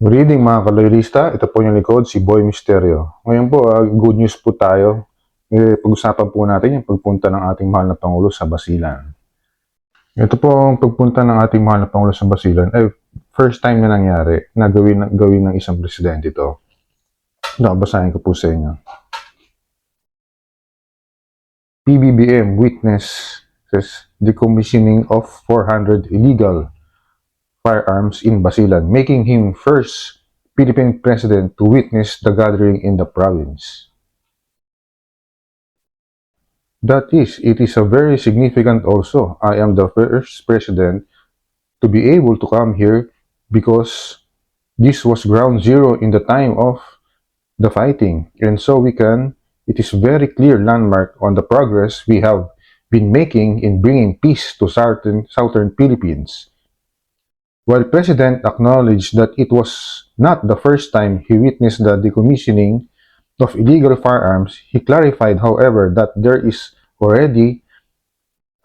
Good evening mga kaloyrista, ito po yung likod, si Boy Misterio. Ngayon po, good news po tayo. Pag-usapan po natin yung pagpunta ng ating mahal na Pangulo sa Basilan. Ito po ang pagpunta ng ating mahal na Pangulo sa Basilan ay first time na nangyari na gawin ng isang presidente ito. Nakabasahin ko po sa inyo. PBBM witnesses decommissioning of 400 illegal firearms in Basilan, making him first Philippine president to witness the gathering in the province. That is, it is a very significant also. I am the first president to be able to come here because this was ground zero in the time of the fighting. And so it is very clear landmark on the progress we have been making in bringing peace to southern Philippines. While President acknowledged that it was not the first time he witnessed the decommissioning of illegal firearms, he clarified, however, that there is already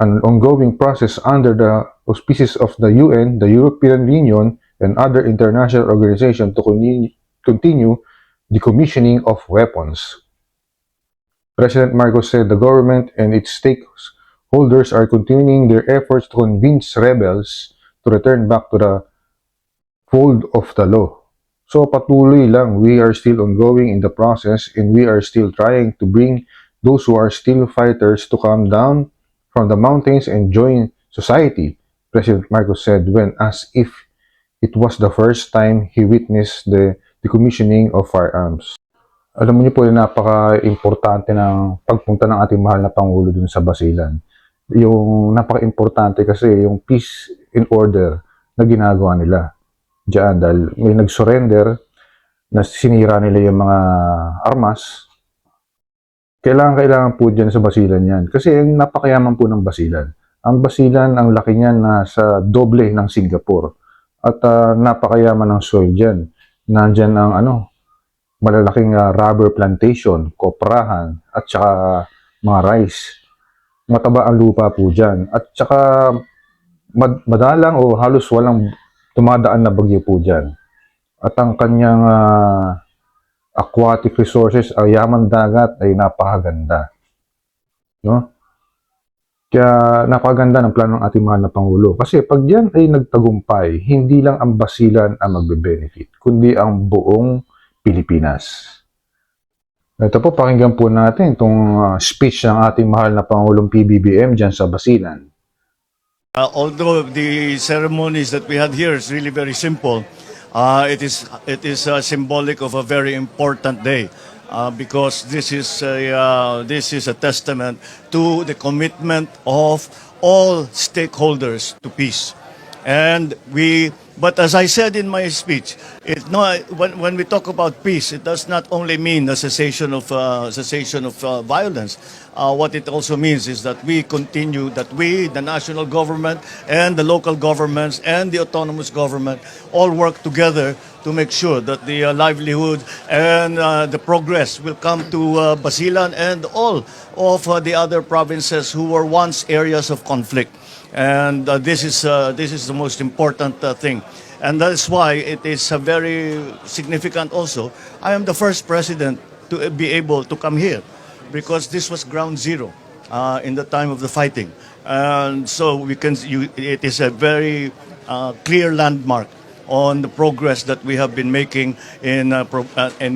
an ongoing process under the auspices of the UN, the European Union, and other international organizations to continue decommissioning of weapons. President Marcos said the government and its stakeholders are continuing their efforts to convince rebels to return back to the fold of the law. So patuloy lang, we are still ongoing in the process and we are still trying to bring those who are still fighters to come down from the mountains and join society, President Marcos said when asked if it was the first time he witnessed the decommissioning of firearms. Alam niyo po, napaka-importante ng pagpunta ng ating mahal na Pangulo dun sa Basilan. Yung napaka-importante kasi yung peace and order na ginagawa nila diyan dahil may nag-surrender na sinira nila yung mga armas. Kailangan po dyan sa Basilan yan. Kasi yung napakayaman po ng Basilan. Ang Basilan, ang laki niyan nasa doble ng Singapore. At napakayaman ng soil dyan. Nandyan ang malalaking rubber plantation, koprahan, at saka mga rice. Mataba ang lupa po dyan. At saka madalang o halos walang tumadaan na bagyo po dyan. At ang kanyang aquatic resources, ang yaman dagat ay napakaganda. No? Kaya napakaganda ng plano ng ating mahal na Pangulo. Kasi pag yan ay nagtagumpay, hindi lang ang Basilan ang magbe-benefit, kundi ang buong Pilipinas. Ito po, pakinggan po natin itong speech ng ating mahal na Pangulong PBBM dyan sa Basilan. Although the ceremonies that we had here is really very simple, it is symbolic of a very important day because this is a testament to the commitment of all stakeholders to peace. But as I said in my speech, when we talk about peace, it does not only mean a cessation of violence. What it also means is that we continue, that we, the national government and the local governments and the autonomous government, all work together to make sure that the livelihood and the progress will come to Basilan and all of the other provinces who were once areas of conflict. And this is the most important thing. And that is why it is very significant also. I am the first president to be able to come here because this was ground zero in the time of the fighting. And so it is a very clear landmark on the progress that we have been making in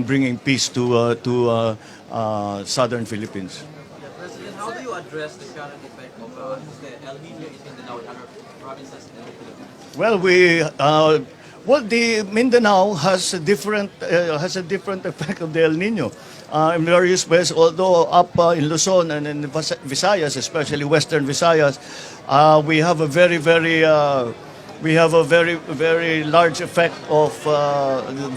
bringing peace to southern Philippines. President, how do you address the current effect of the El Nino in Mindanao and other provinces in the Philippines? Well, the Mindanao has a different effect of the El Nino in various ways. Although up in Luzon and in Visayas, especially Western Visayas, we have a very large effect of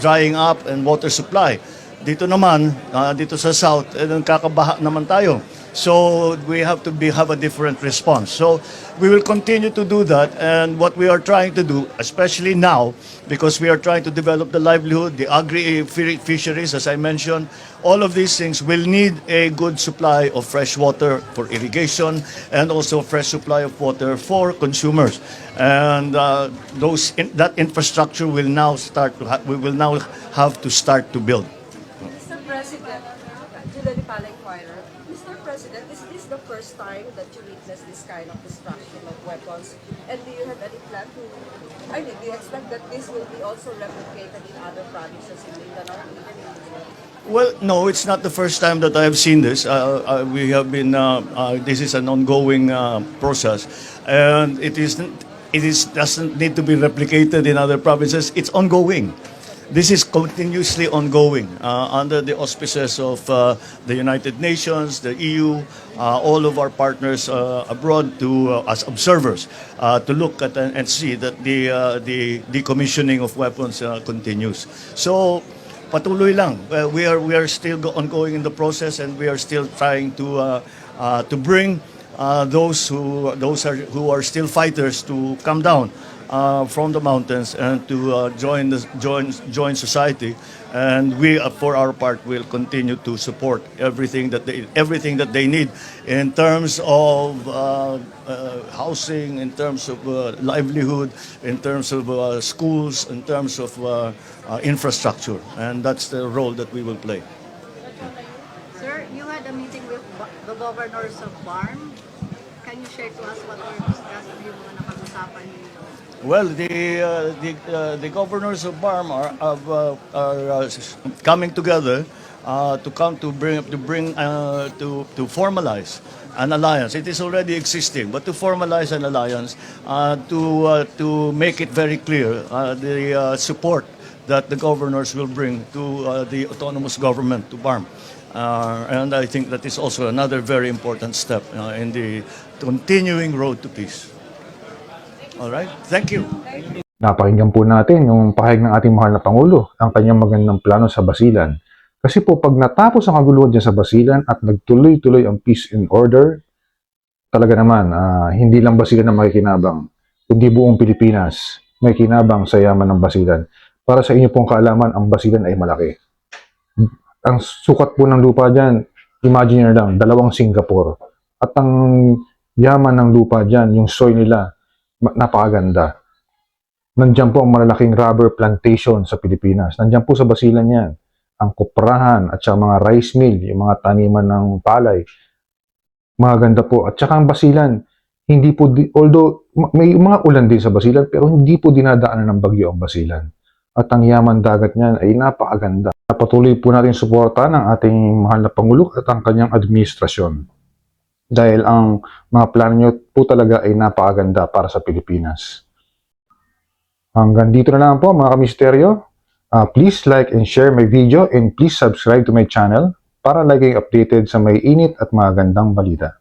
drying up and water supply. Dito naman, dito sa South, nagkakabaha naman tayo. So we have to have a different response. So we will continue to do that. And what we are trying to do, especially now, because we are trying to develop the livelihood, the agri-fisheries, as I mentioned, all of these things will need a good supply of fresh water for irrigation and also fresh supply of water for consumers. And that infrastructure will now we will now have to start to build. Mr. President, Julia Lipala Inquirer. Mr. President, is this the first time that you witness this kind of destruction of weapons? And do you have any plan to, do you expect that this will be also replicated in other provinces in Mindanao, even in Luzon? Well, no, it's not the first time that I have seen this. We have been. This is an ongoing process, and doesn't need to be replicated in other provinces. It's ongoing. This is continuously ongoing under the auspices of the United Nations, the EU, all of our partners abroad as observers to look at and see that the decommissioning of weapons continues. So patuloy lang. We are still ongoing in the process, and we are still trying to bring those who are still fighters to come down from the mountains and to join society. And we, for our part, will continue to support everything that they need in terms of housing, in terms of livelihood, in terms of schools, in terms of infrastructure. And that's the role that we will play. Sir, you had a meeting with the governors of BARM. Can you share to us what were discussed yung mga napag-usapan ninyo? Well, the governors of BARM are coming together to formalize an alliance. It is already existing, but to formalize an alliance to make it very clear the support that the governors will bring to the autonomous government, to BARM. And I think that is also another very important step in the continuing road to peace. All right, thank you. Napakinggan po natin yung pahayag ng ating mahal na Pangulo, ang kanyang magandang plano sa Basilan. Kasi po pag natapos ang kaguluhan dyan sa Basilan at nagtuloy-tuloy ang peace and order, talaga naman, hindi lang Basilan na makikinabang, kundi buong Pilipinas may kinabang sa yaman ng Basilan. Para sa inyo pong kaalaman, ang Basilan ay malaki. Ang sukat po ng lupa dyan, imagine nyo lang, 2 Singapore. At ang yaman ng lupa dyan, yung soil nila, napakaganda. Nandiyan po ang malalaking rubber plantation sa Pilipinas. Nandiyan po sa Basilan yan. Ang koprahan at saka mga rice mill, yung mga taniman ng palay. Maganda po. At saka ang Basilan, hindi po, although may mga ulan din sa Basilan, pero hindi po dinadaanan ng bagyo ang Basilan. At ang yaman dagat niyan ay napakaganda. Patuloy po natin suportahan ang ating mahal na Pangulo at ang kanyang administrasyon. Dahil ang mga plano nyo po talaga ay napakaganda para sa Pilipinas. Hanggang dito na lang po mga kamisteryo. Please like and share my video and please subscribe to my channel para laging updated sa may init at mga gandang balita.